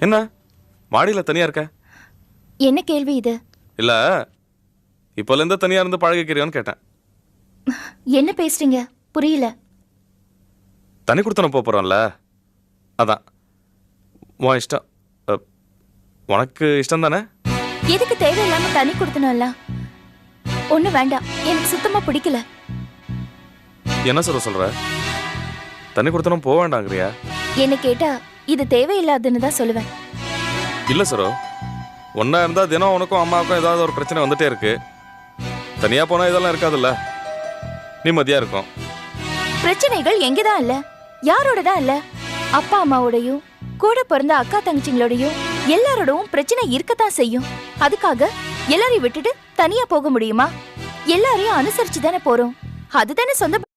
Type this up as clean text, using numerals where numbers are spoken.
என்ன மாடியில் தனியா இருக்க? என்ன கேள்வி இது? இல்ல இப்போல இருந்து தனியா இருந்து பழகிக்கிறியோன்னு கேட்டேன். என்ன பேசுறீங்க? புரியல. தனி கொடுத்தன போறோம்ல, அதான். உன் இஷ்டம். உனக்கு இஷ்டம் தானே? எதுக்கு தேவையில்லாம தனி கொடுத்தனம்ல? ஒண்ணு வேண்டாம், எனக்கு சுத்தமா பிடிக்கல. என்ன சொல்ற? தனி கொடுத்தனும் போக வேண்டாங்கிறியா? என்ன கேட்டா இது தேவையில்லாதுன்னு தான் சொல்லுவேன். இல்ல சரோ, ஒன்னா இருந்தா தினம் உனக்கும் அம்மாவுக்கும் ஏதாவது ஒரு பிரச்சனை வந்துட்டே இருக்கு. தனியா போனா இதெல்லாம் இருக்காதுல்ல, நிம்மதியா இருக்கும். பிரச்சனைகள் எங்கதான் இல்ல, யாரோட தான் இல்ல. அப்பா அம்மாவோடையும் கூட பிறந்த அக்கா தங்கச்சிங்களோடையும் எல்லாரோடவும் பிரச்சனை இருக்கத்தான் செய்யும். அதுக்காக எல்லாரையும் விட்டுட்டு தனியா போக முடியுமா? எல்லாரையும் அனுசரிச்சு தானே போறோம். அதுதானே சொந்த